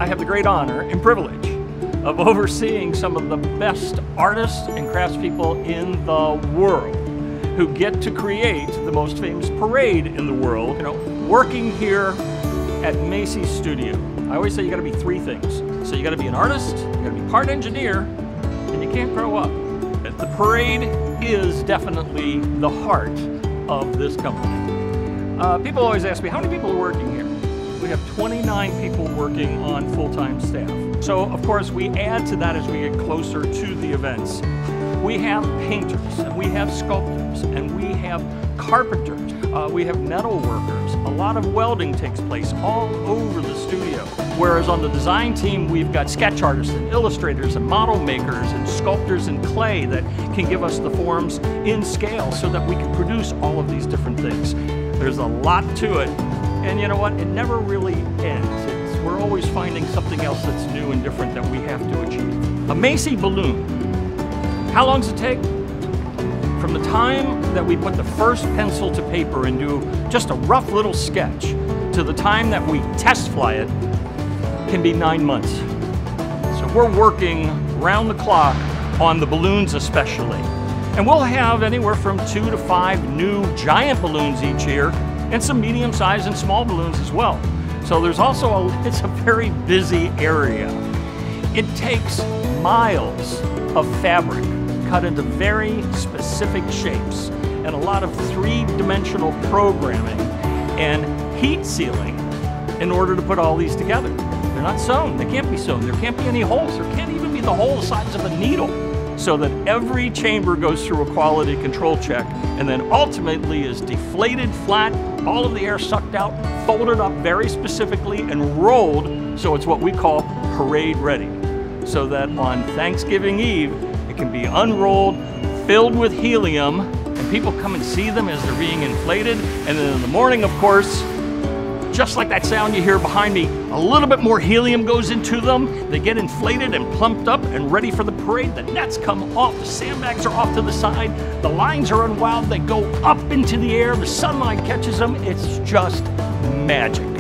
I have the great honor and privilege of overseeing some of the best artists and craftspeople in the world who get to create the most famous parade in the world. You know, working here at Macy's studio, I always say you gotta be three things. So you gotta be an artist, you gotta be part engineer, and you can't grow up. The parade is definitely the heart of this company. People always ask me, how many people are working here? We have 29 people working on full-time staff. So of course we add to that as we get closer to the events. We have painters, and we have sculptors, and we have carpenters, we have metal workers. A lot of welding takes place all over the studio. Whereas on the design team, we've got sketch artists and illustrators and model makers and sculptors in clay that can give us the forms in scale so that we can produce all of these different things. There's a lot to it, and you know what? It never really ends. We're always finding something else that's new and different that we have to achieve. A Macy balloon. How long does it take? From the time that we put the first pencil to paper and do just a rough little sketch to the time that we test fly it can be 9 months. So we're working round the clock on the balloons especially. And we'll have anywhere from 2 to 5 new giant balloons each year and some medium-sized and small balloons as well. So there's also it's a very busy area. It takes miles of fabric cut into very specific shapes and a lot of three-dimensional programming and heat sealing in order to put all these together. They're not sewn, they can't be sewn, there can't be any holes, there can't even be the hole the size of a needle, so that every chamber goes through a quality control check and then ultimately is deflated flat, all of the air sucked out, folded up very specifically and rolled so it's what we call parade ready. So that on Thanksgiving Eve, it can be unrolled, filled with helium, and people come and see them as they're being inflated. And then in the morning, of course, just like that sound you hear behind me, a little bit more helium goes into them. They get inflated and plumped up and ready for the parade. The nets come off, the sandbags are off to the side, the lines are unwound, they go up into the air, the sunlight catches them. It's just magic.